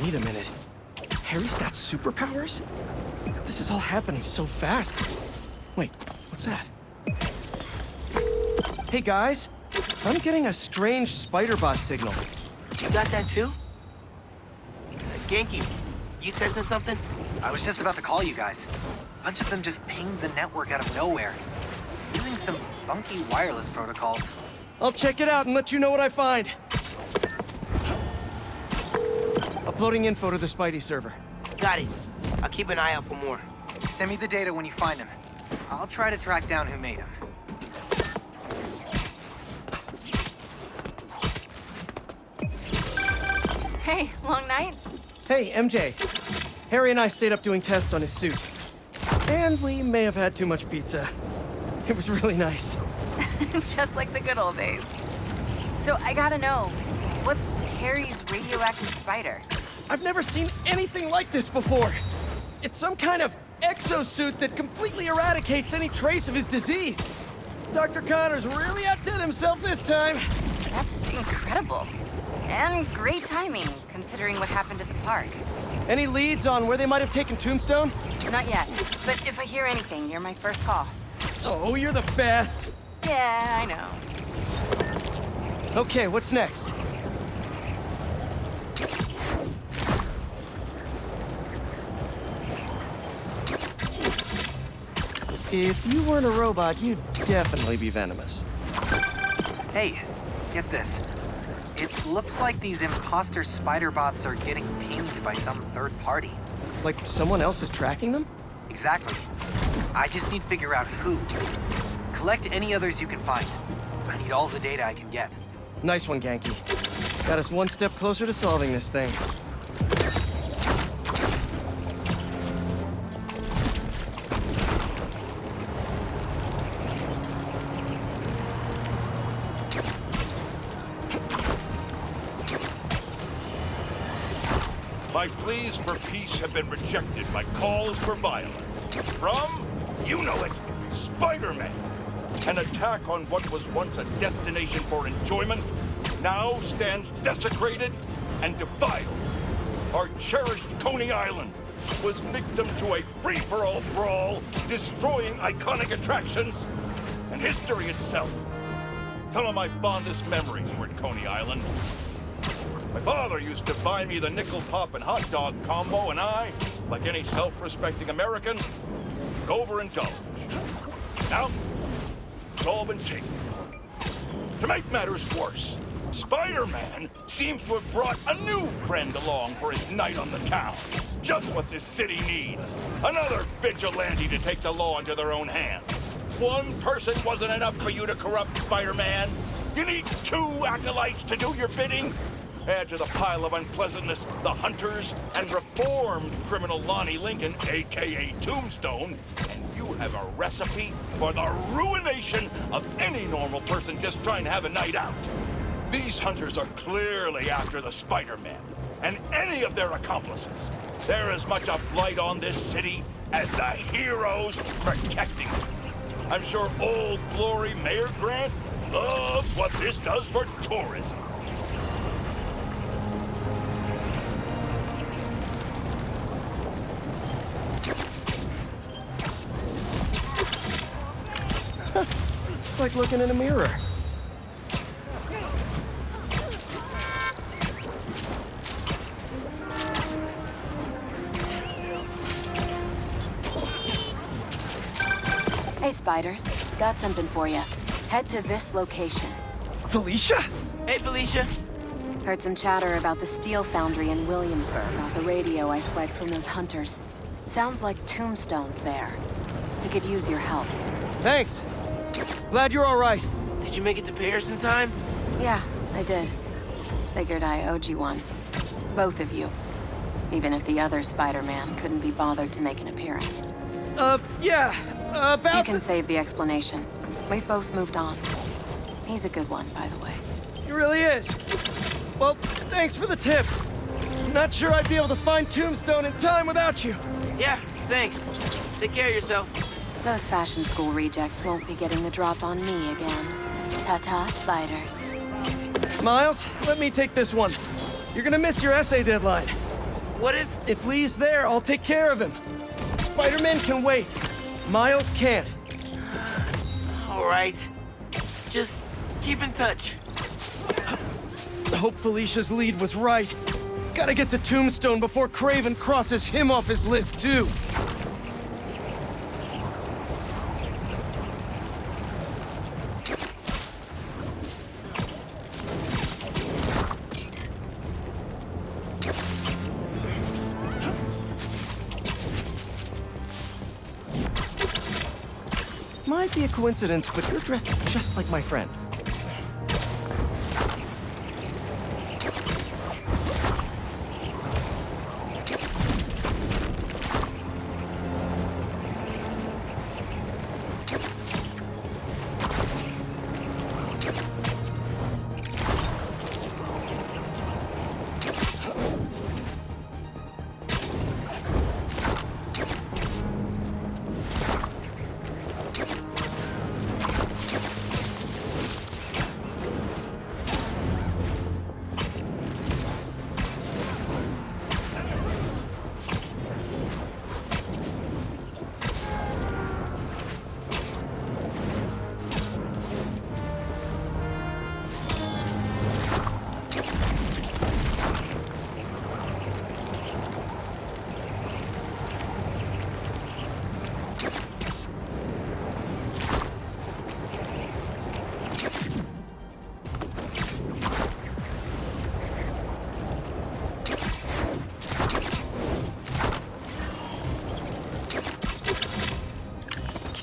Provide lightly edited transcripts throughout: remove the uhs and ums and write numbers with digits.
Wait a minute. Harry's got superpowers? This is all happening so fast. Wait, what's that? Hey guys, I'm getting a strange Spider-Bot signal. You got that too? Genki, you testing something? I was just about to call you guys. A bunch of them just pinged the network out of nowhere, using some funky wireless protocols. I'll check it out and let you know what I find. Uploading info to the Spidey server. Got it. I'll keep an eye out for more. Send me the data when you find them. I'll try to track down who made them. Hey, long night? Hey, MJ. Harry and I stayed up doing tests on his suit. And we may have had too much pizza. It was really nice. Just like the good old days. So I gotta know, what's Harry's radioactive spider? I've never seen anything like this before. It's some kind of exosuit that completely eradicates any trace of his disease. Dr. Connors really outdid himself this time. That's incredible. And great timing, considering what happened at the park. Any leads on where they might have taken Tombstone? Not yet, but if I hear anything, you're my first call. Oh, you're the best. Yeah, I know. Okay, what's next? If you weren't a robot, you'd definitely be venomous. Hey, get this. It looks like these imposter spider bots are getting pinged by some third party. Like someone else is tracking them? Exactly. I just need to figure out who. Collect any others you can find. I need all the data I can get. Nice one, Genki. Got us one step closer to solving this thing. My pleas for peace have been rejected by calls for violence. From, you know it, Spider-Man. An attack on what was once a destination for enjoyment now stands desecrated and defiled. Our cherished Coney Island was victim to a free-for-all brawl, destroying iconic attractions and history itself. Some of my fondest memories were at Coney Island. My father used to buy me the nickel pop and hot dog combo, and I, like any self-respecting American, would overindulge. Now, it's all been taken. To make matters worse, Spider-Man seems to have brought a new friend along for his night on the town. Just what this city needs. Another vigilante to take the law into their own hands. One person wasn't enough for you to corrupt Spider-Man. You need two acolytes to do your bidding. Add to the pile of unpleasantness the Hunters and reformed criminal Lonnie Lincoln, a.k.a. Tombstone, and you have a recipe for the ruination of any normal person just trying to have a night out. These Hunters are clearly after the Spider-Man and any of their accomplices. They're as much a blight on this city as the heroes protecting it. I'm sure Old Glory Mayor Grant loves what this does for tourism. It's like looking in a mirror. Hey, Spiders. Got something for you. Head to this location. Felicia? Hey, Felicia. Heard some chatter about the steel foundry in Williamsburg off a radio I swiped from those Hunters. Sounds like Tombstone's there. We could use your help. Thanks. Glad you're all right. Did you make it to Paris in time? Yeah, I did. Figured I owed you one. Both of you. Even if the other Spider-Man couldn't be bothered to make an appearance. Yeah, about You can save the explanation. We've both moved on. He's a good one, by the way. He really is. Well, thanks for the tip. Not sure I'd be able to find Tombstone in time without you. Yeah, thanks. Take care of yourself. Those fashion school rejects won't be getting the drop on me again. Ta-ta, Spiders. Miles, let me take this one. You're gonna miss your essay deadline. What if... If Lee's there, I'll take care of him. Spider-Man can wait. Miles can't. All right. Just keep in touch. I hope Felicia's lead was right. Gotta get to Tombstone before Kraven crosses him off his list, too. Might be a coincidence, but you're dressed just like my friend.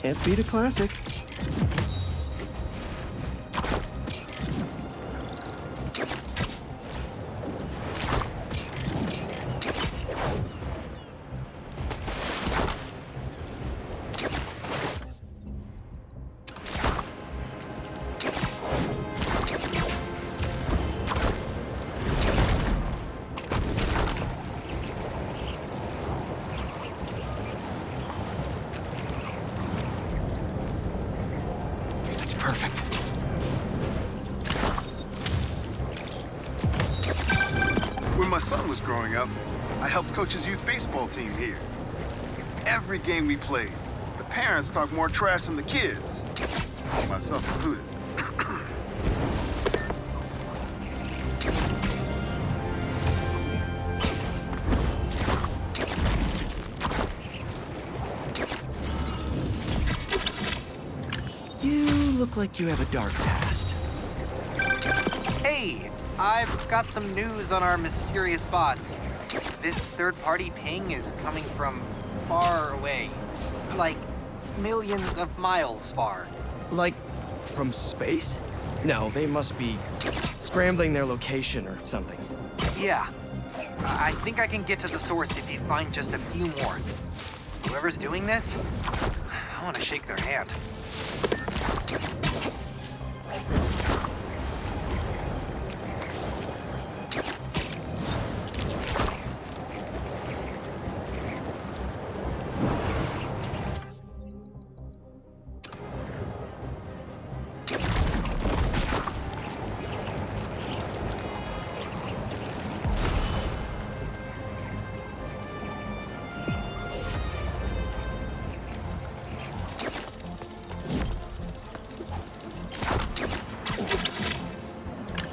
Can't beat a classic. Perfect. When my son was growing up, I helped coach his youth baseball team here. Every game we played, the parents talked more trash than the kids, myself included. Look like you have a dark past. Hey, I've got some news on our mysterious bots. This third-party ping is coming from far away. Like, millions of miles far. Like, from space? No, they must be scrambling their location or something. Yeah. I think I can get to the source if you find just a few more. Whoever's doing this, I want to shake their hand.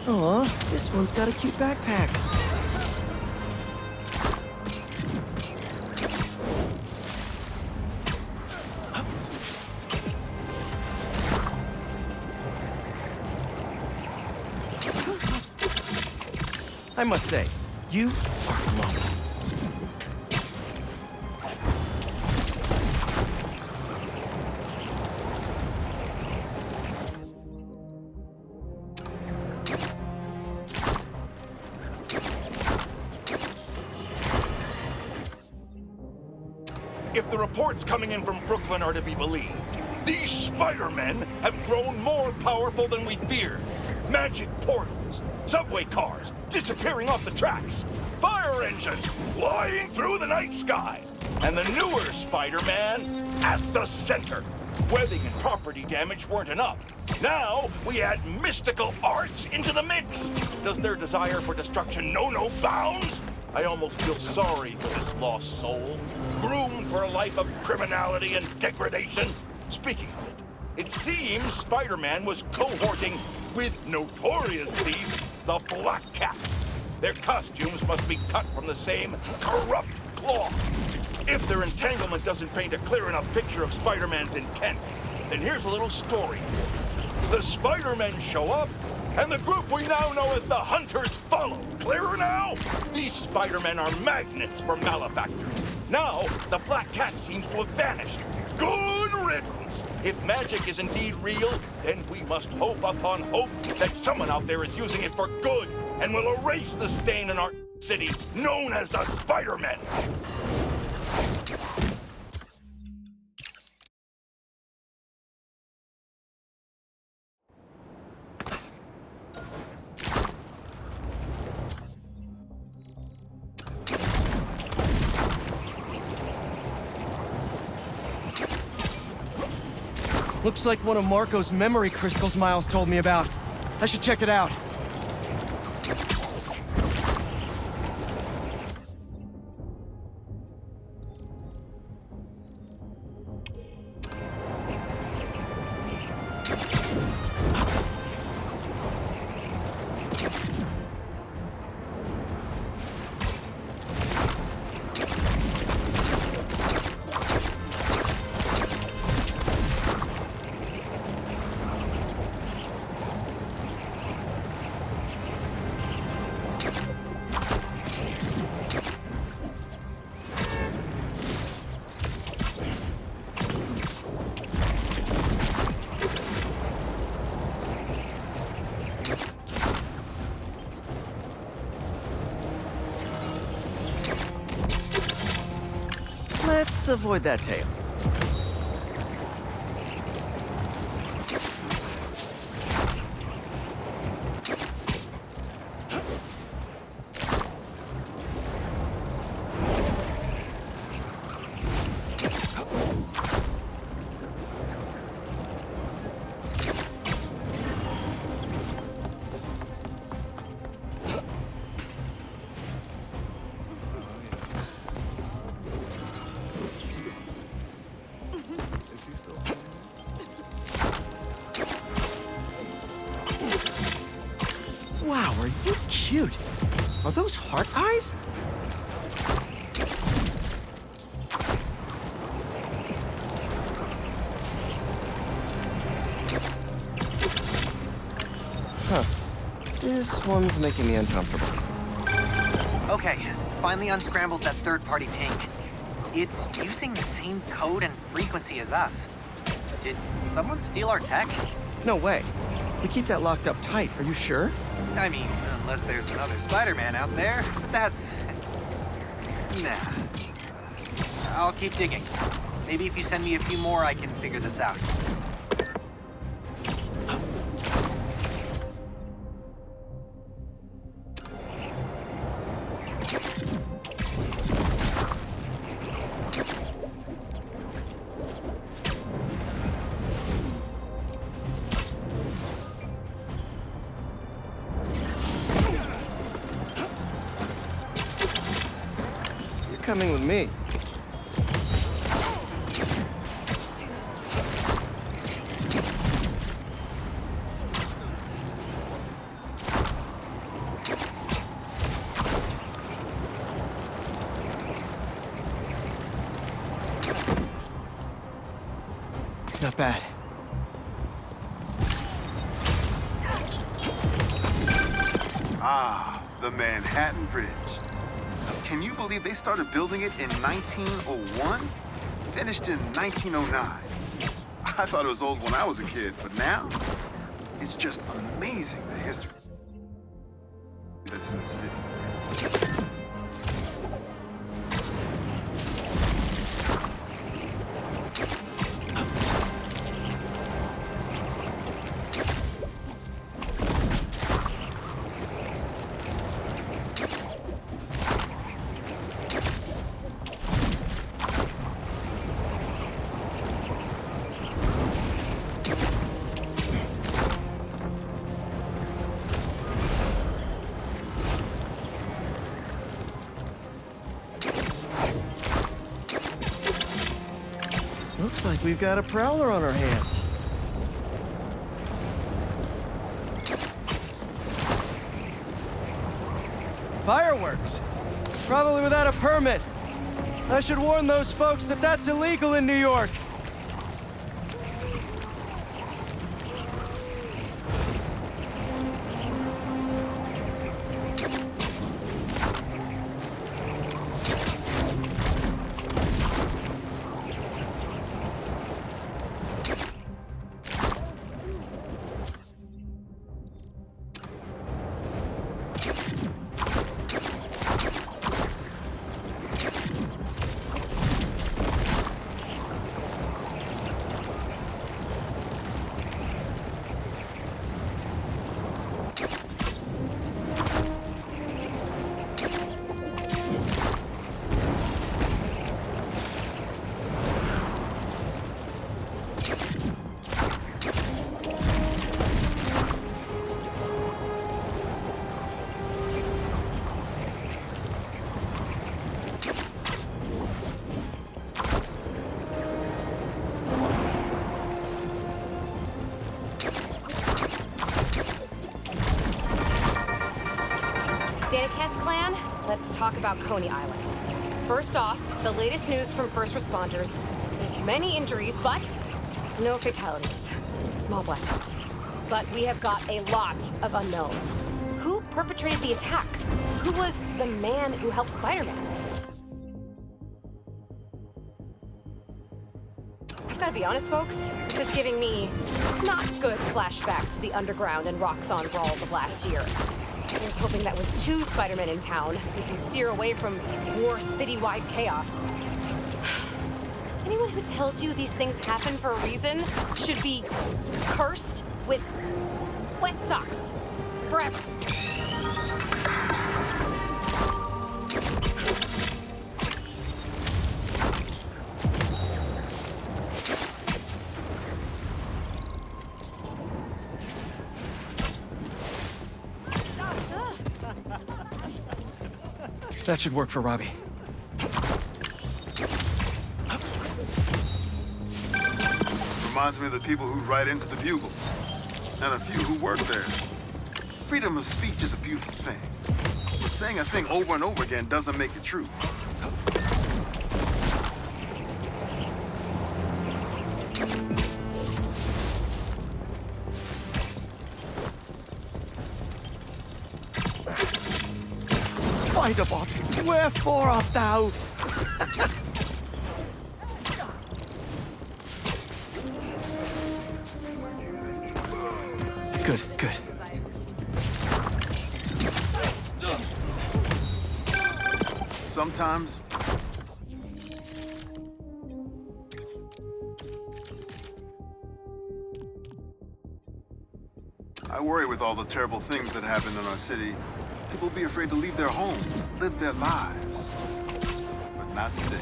Aw, this one's got a cute backpack. I must say, you are lovely. If the reports coming in from Brooklyn are to be believed, these Spider-Men have grown more powerful than we feared. Magic portals, subway cars disappearing off the tracks, fire engines flying through the night sky, and the newer Spider-Man at the center. Webbing and property damage weren't enough. Now we add mystical arts into the mix. Does their desire for destruction know no bounds? I almost feel sorry for this lost soul, groomed for a life of criminality and degradation. Speaking of it, it seems Spider-Man was cohorting with notorious thief, the Black Cat. Their costumes must be cut from the same corrupt cloth. If their entanglement doesn't paint a clear enough picture of Spider-Man's intent, then here's a little story. The Spider-Men show up, and the group we now know as the Hunters follow. Clearer now? These Spider-Men are magnets for malefactors. Now, the Black Cat seems to have vanished. Good riddance! If magic is indeed real, then we must hope upon hope that someone out there is using it for good and will erase the stain in our city known as the Spider-Men. Looks like one of Marco's memory crystals Miles told me about. I should check it out. Let's avoid that tail. Wow, are you cute? Are those heart eyes? Huh. This one's making me uncomfortable. Okay, finally unscrambled that third-party ping. It's using the same code and frequency as us. Did someone steal our tech? No way. We keep that locked up tight, are you sure? I mean, unless there's another Spider-Man out there. That's... nah. I'll keep digging. Maybe if you send me a few more, I can figure this out. Coming with me. Not bad. Ah, the Manhattan Bridge. Can you believe they started building it in 1901? Finished in 1909. I thought it was old when I was a kid, but now, it's just amazing the history that's in the city. we've got a prowler on our hands. Fireworks! Probably without a permit. I should warn those folks that that's illegal in New York. Daniketh clan, let's talk about Coney Island. First off, the latest news from first responders is many injuries, but no fatalities. Small blessings. But we have got a lot of unknowns. Who perpetrated the attack? Who was the man who helped Spider-Man? I've got to be honest, folks. This is giving me not good flashbacks to the underground and Roxxon brawls of last year. Here's hoping that with 2 Spider-Men in town, we can steer away from more citywide chaos. Anyone who tells you these things happen for a reason should be cursed with wet socks forever. That should work for Robbie. Reminds me of the people who write into the Bugle, and a few who work there. Freedom of speech is a beautiful thing, but saying a thing over and over again doesn't make it true. Spider-Bot, wherefore art thou? Good, good. Sometimes, I worry with all the terrible things that happen in our city. People will be afraid to leave their homes, live their lives. But not today.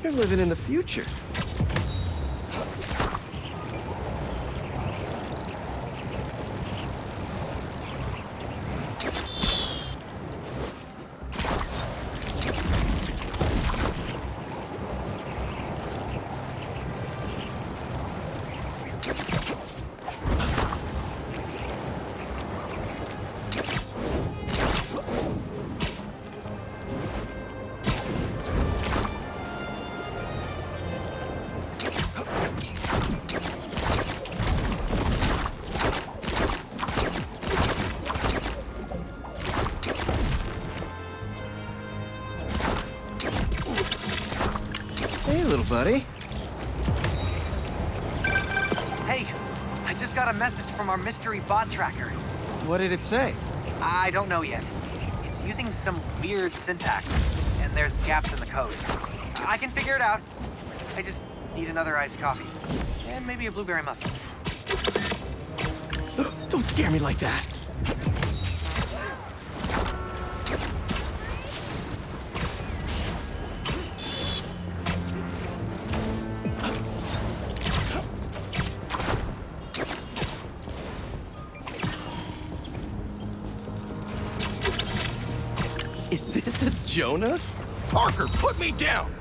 You're living in the future. Hey, little buddy. Hey, I just got a message from our mystery bot tracker. What did it say? I don't know yet. It's using some weird syntax, and there's gaps in the code. I can figure it out. I just need another iced coffee. And maybe a blueberry muffin. Don't scare me like that. Is this a Jonah? Parker, put me down!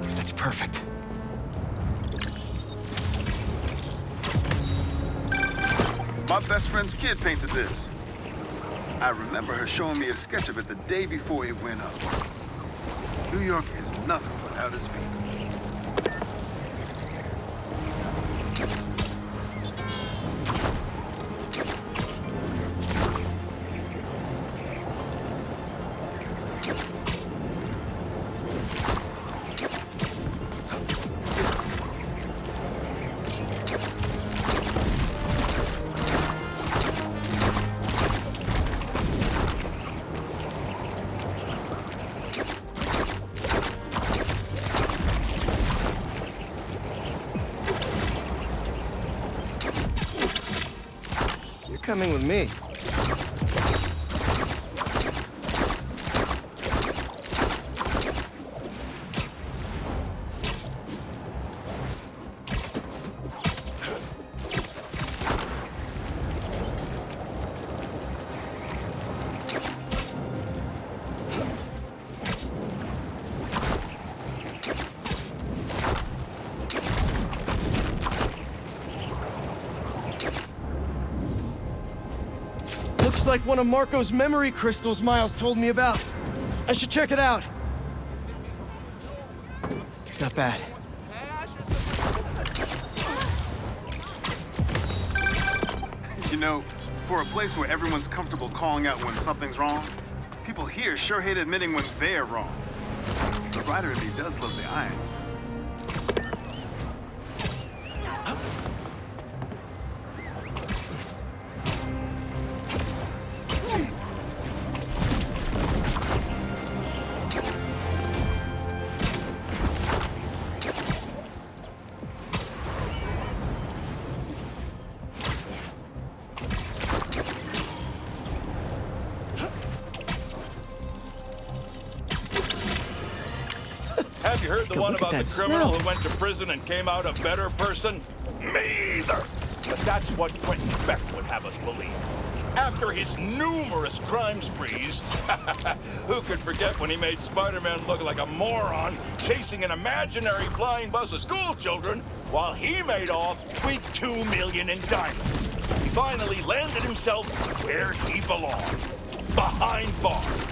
That's perfect. My best friend's kid painted this. I remember her showing me a sketch of it the day before it went up. New York is nothing without its people. Coming with me. Looks like one of Marco's memory crystals Miles told me about. I should check it out. Not bad. You know, for a place where everyone's comfortable calling out when something's wrong, people here sure hate admitting when they're wrong. The writer in me does love the irony. Have you heard the Go one look at about the that criminal smell. who went to prison and came out a better person? Me either. But that's what Quentin Beck would have us believe. After his numerous crime sprees, who could forget when he made Spider-Man look like a moron chasing an imaginary flying bus of school children while he made off with $2 million in diamonds. He finally landed himself where he belonged, behind bars.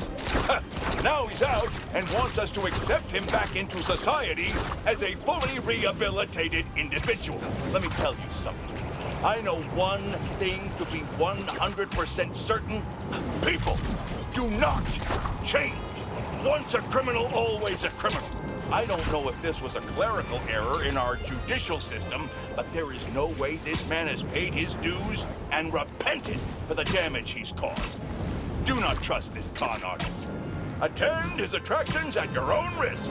Now he's out and wants us to accept him back into society as a fully rehabilitated individual. Let me tell you something. I know one thing to be 100% certain. People do not change. Once a criminal, always a criminal. I don't know if this was a clerical error in our judicial system, but there is no way this man has paid his dues and repented for the damage he's caused. Do not trust this con artist. Attend his attractions at your own risk.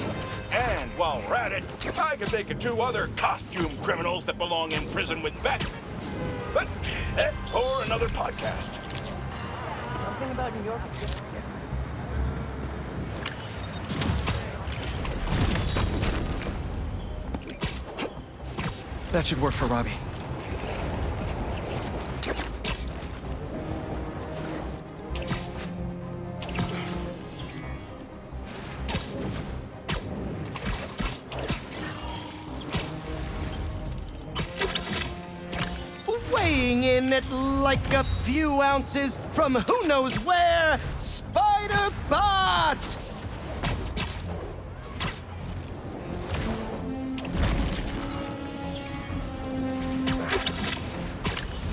And while we're at it, I can think of 2 other costume criminals that belong in prison with Beck. But that's for another podcast. Something about New York is just different. That should work for Robbie. Weighing in at like a few ounces from who knows where, Spider-Bot!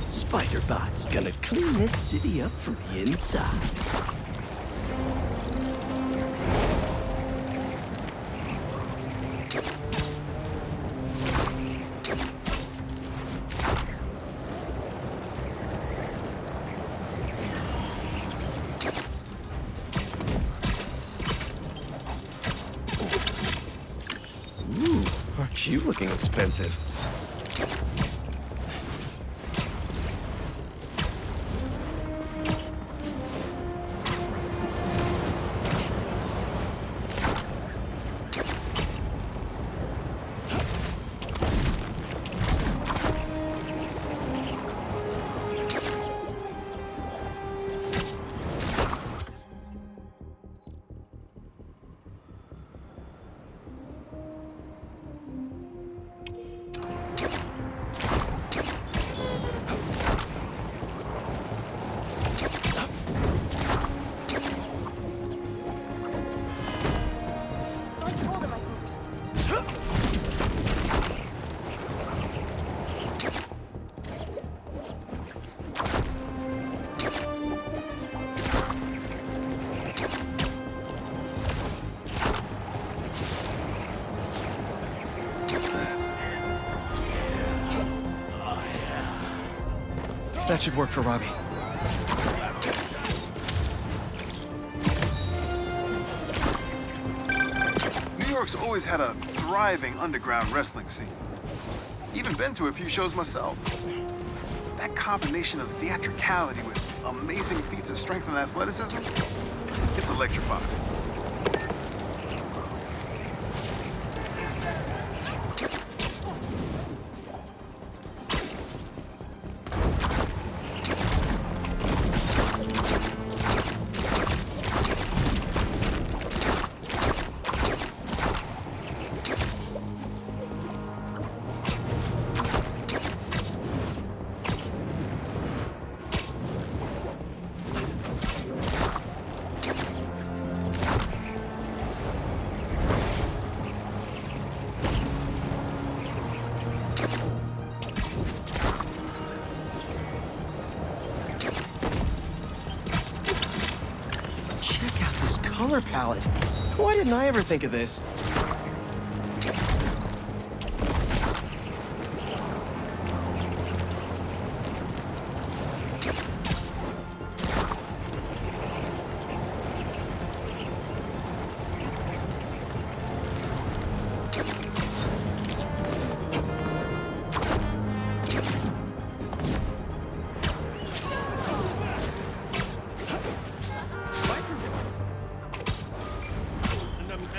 Spider-Bot's gonna clean this city up from the inside. Aren't you looking expensive? That should work for Robbie. New York's always had a thriving underground wrestling scene. Even been to a few shows myself. That combination of theatricality with amazing feats of strength and athleticism, it's electrifying. Check out this color palette. Why didn't I ever think of this?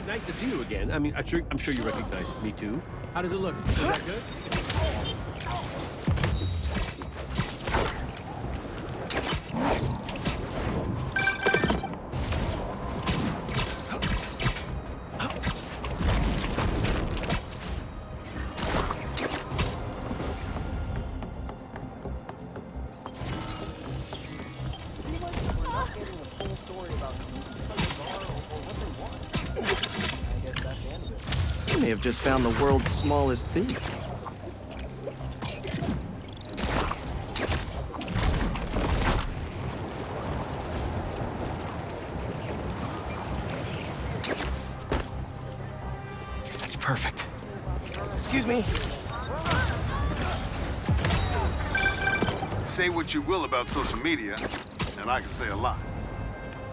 Nice to see you again. I mean, I'm sure you recognize me too. How does it look? Is that good? You may have just found the world's smallest thief. That's perfect. Excuse me. Say what you will about social media, and I can say a lot.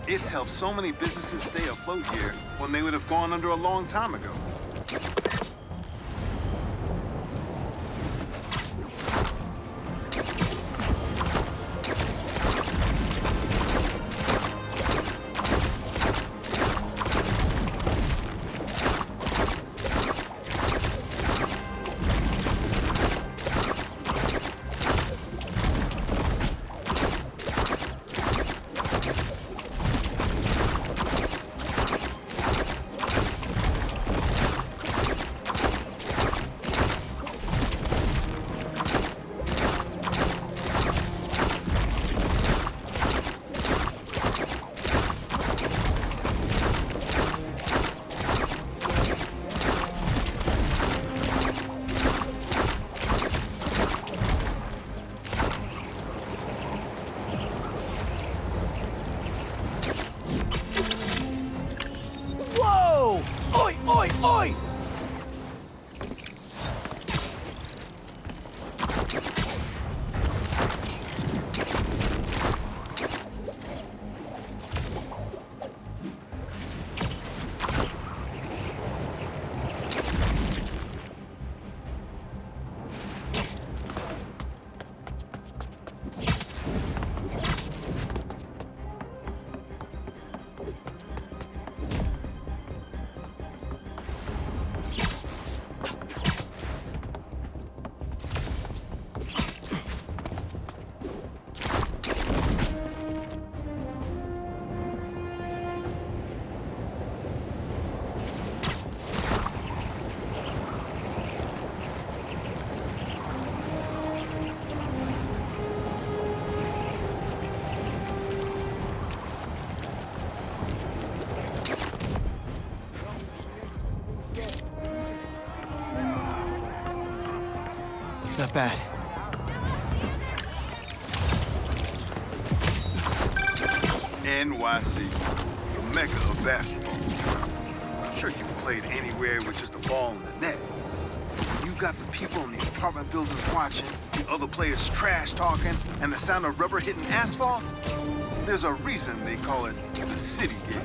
It's helped so many businesses stay afloat here when they would have gone under a long time ago. Whoa! Oi, oi, oi! Not bad. NYC, the mecca of basketball. I'm sure you played anywhere with just a ball in the net. You got the people in the apartment buildings watching, the other players trash talking, and the sound of rubber hitting asphalt, there's a reason they call it the city game.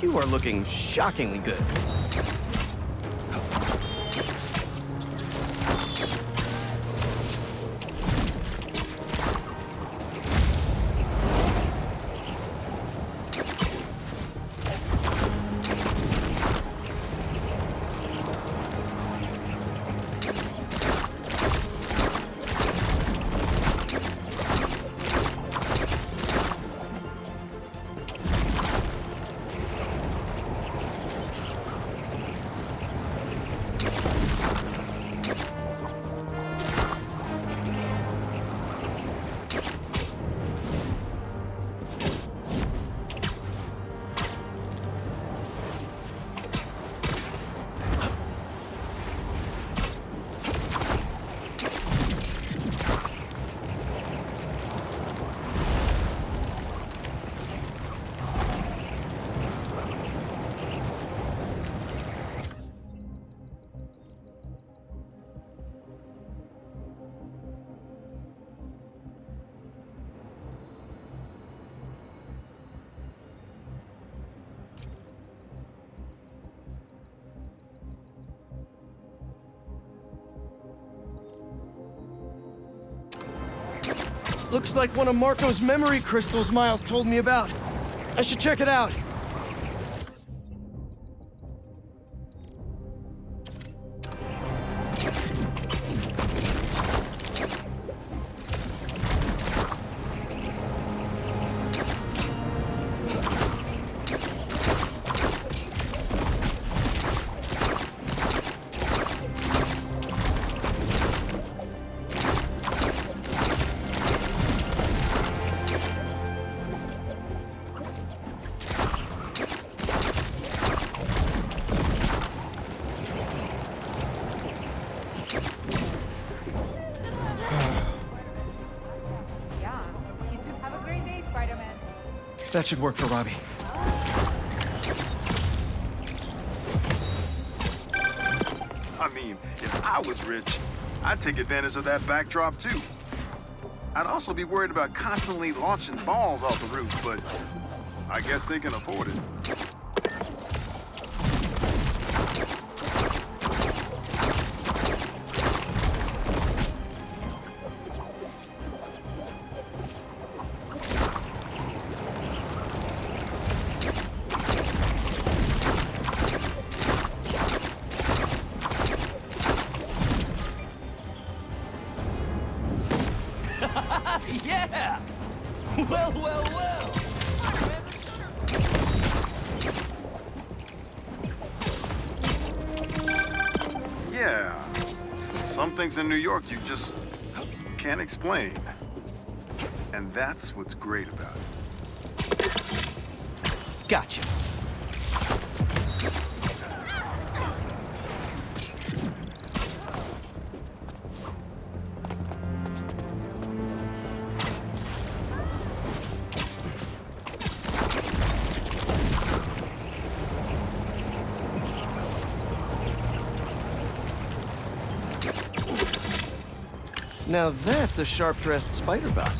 You are looking shockingly good. Looks like one of Marco's memory crystals Miles told me about. I should check it out. That should work for Robbie. I mean, if I was rich, I'd take advantage of that backdrop too. I'd also be worried about constantly launching balls off the roof, but I guess they can afford it. Yeah! Well, well, well! Yeah. Some things in New York you just can't explain. And that's what's great about it. Gotcha. Now that's a sharp-dressed spider bot.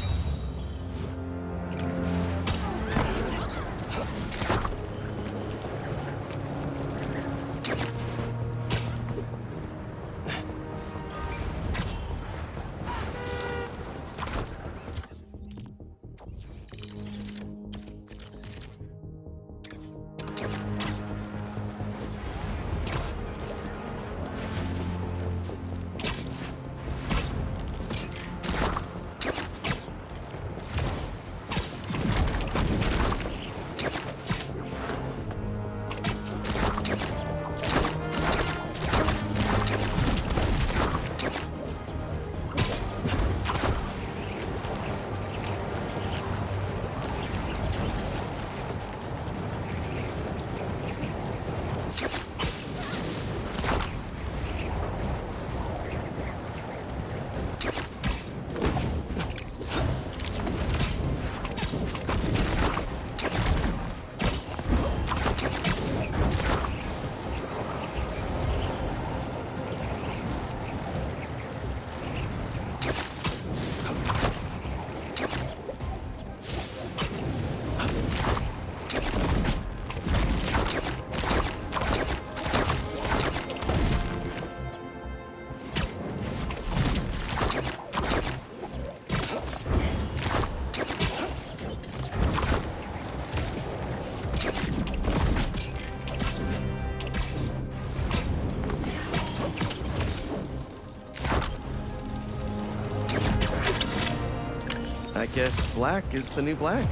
I guess black is the new black.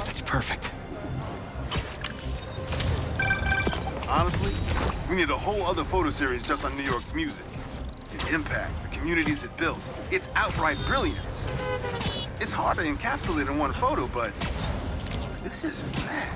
That's perfect. Honestly, we need a whole other photo series just on New York's music. The impact, the communities it built, its outright brilliance. It's hard to encapsulate in one photo, but this is bad.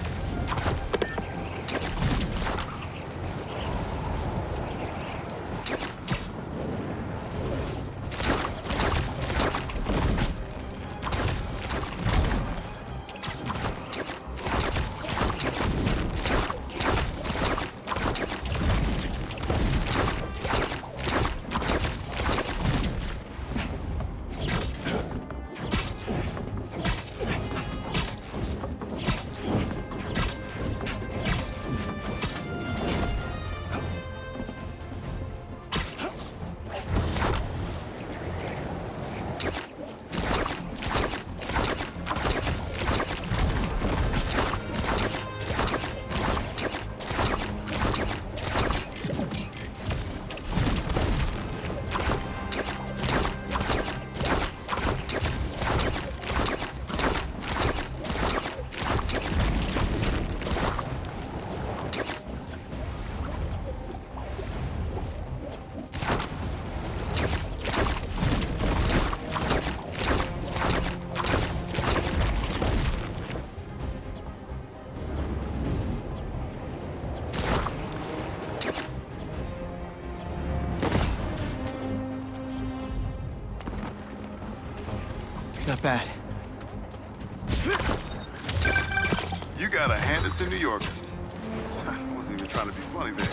Not bad. You gotta hand it to New Yorkers. I wasn't even trying to be funny there.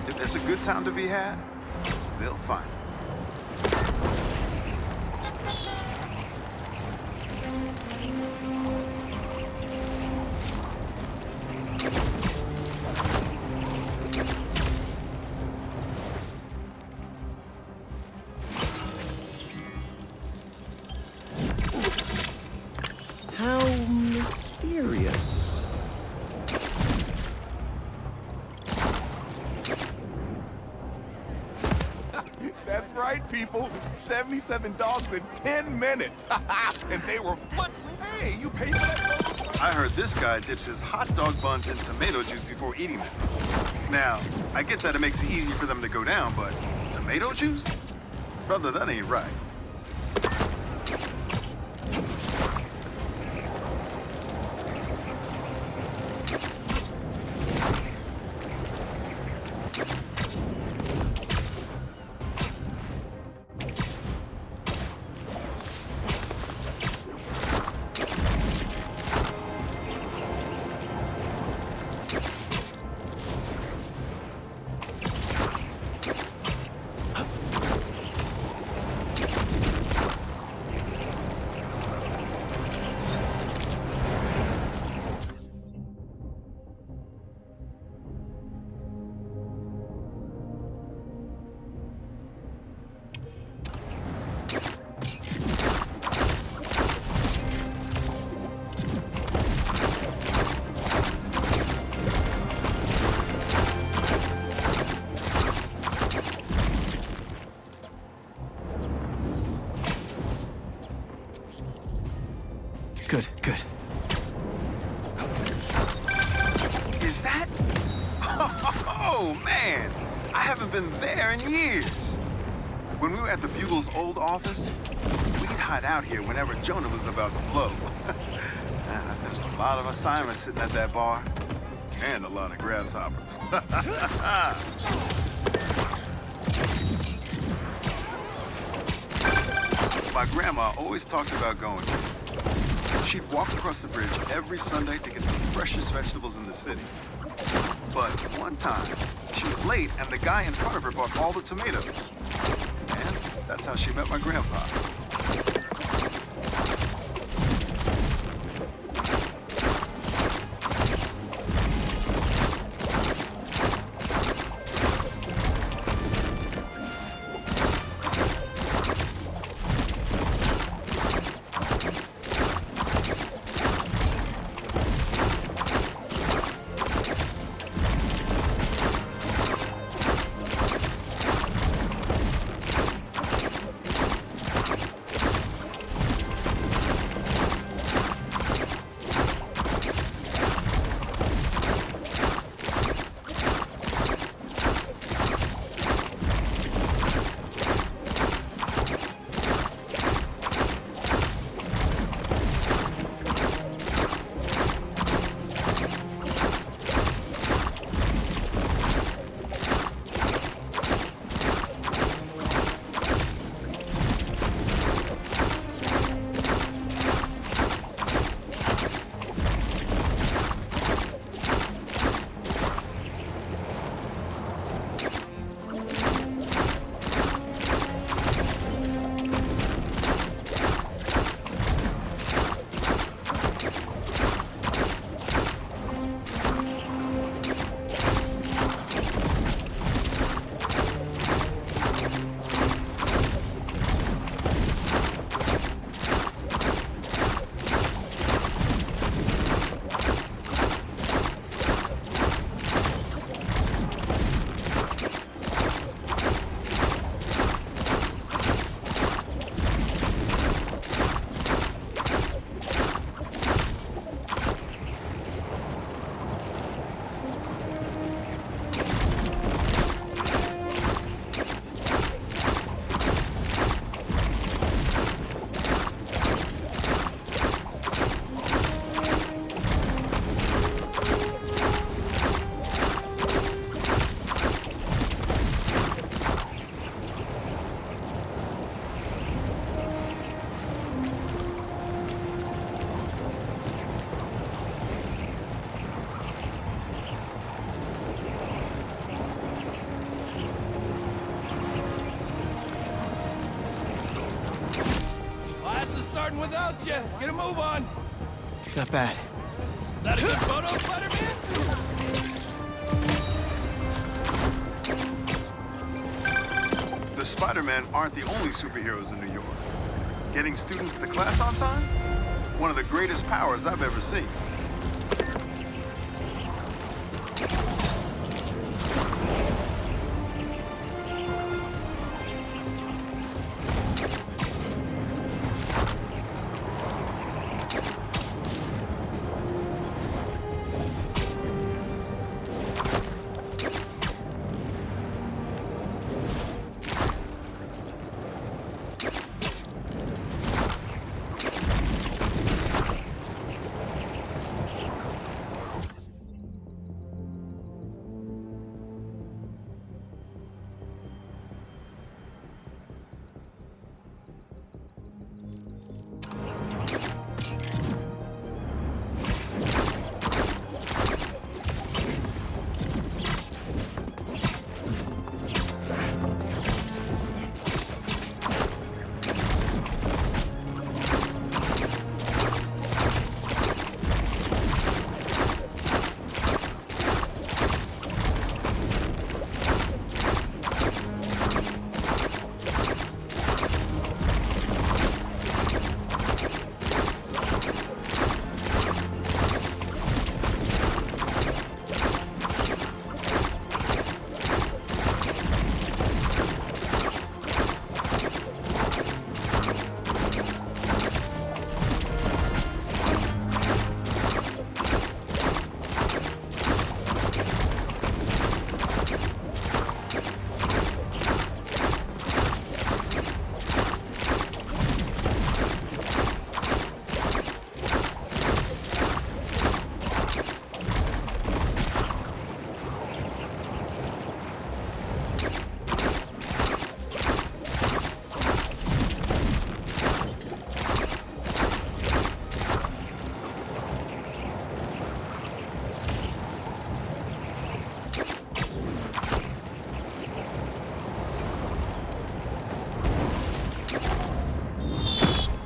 If there's a good time to be had, they'll find it. How mysterious. That's right, people. 77 dogs in 10 minutes. And they were flipped. Hey, you paid for that? I heard this guy dips his hot dog buns in tomato juice before eating them. Now, I get that it makes it easy for them to go down, but tomato juice? Brother, that ain't right. Good, good. Is that? Oh, man! I haven't been there in years. When we were at the Bugle's old office, we'd hide out here whenever Jonah was about to blow. I finished a lot of assignments sitting at that bar. And a lot of grasshoppers. My grandma always talked about going here. She'd walk across the bridge every Sunday to get the freshest vegetables in the city. But one time, she was late and the guy in front of her bought all the tomatoes. And that's how she met my grandpa. about you. Get a move on. Not bad. Is that a good photo, Spider-Man? The Spider-Men aren't the only superheroes in New York. Getting students to class on time? One of the greatest powers I've ever seen.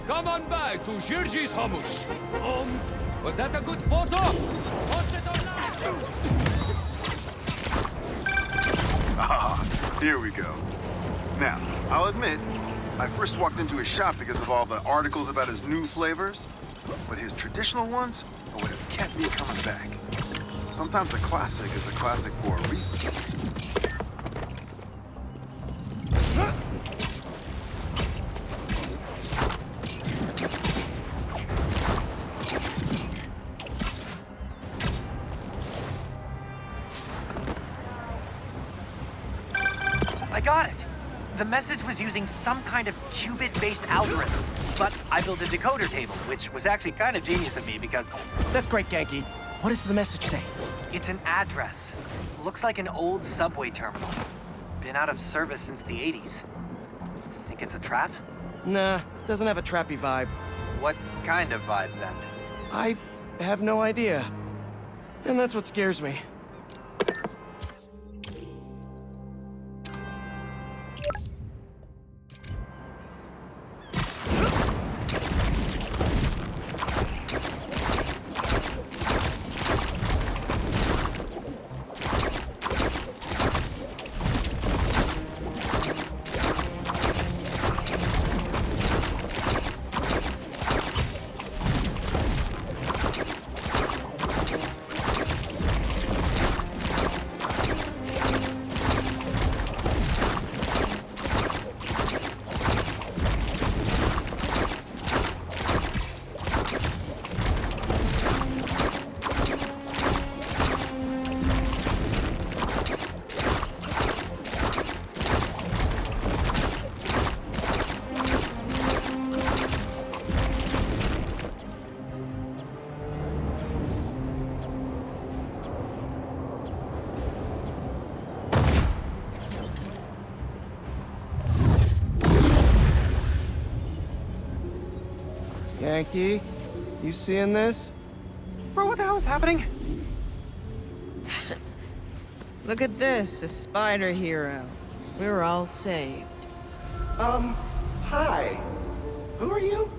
Come on by to Giorgi's Hummus. Was that a good photo? Post it online. Ah, here we go. Now, I'll admit, I first walked into his shop because of all the articles about his new flavors, but his traditional ones are what have kept me coming back. Sometimes a classic is a classic for a reason. I got it. The message was using some kind of qubit-based algorithm, but I built a decoder table, which was actually kind of genius of me because That's great, Genki. What does the message say? it's an address. Looks like an old subway terminal. Been out of service since the 80s. Think it's a trap? Nah, doesn't have a trappy vibe. What kind of vibe, then? I have no idea. And that's what scares me. Yankee, you seeing this? Bro, what the hell is happening? Look at this, a spider hero. We're all saved. Hi. Who are you?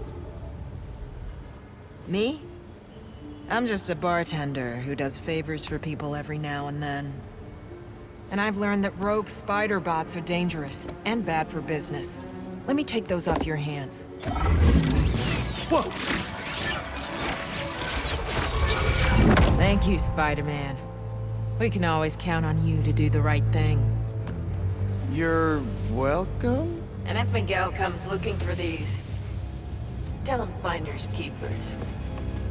Me? I'm just a bartender who does favors for people every now and then. And I've learned that rogue spider bots are dangerous and bad for business. Let me take those off your hands. Whoa! Thank you, Spider-Man. We can always count on you to do the right thing. You're welcome? And if Miguel comes looking for these, tell him finders keepers.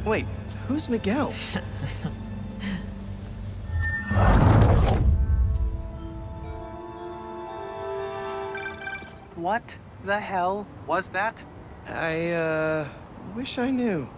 Wait, who's Miguel? What the hell was that? I, wish I knew.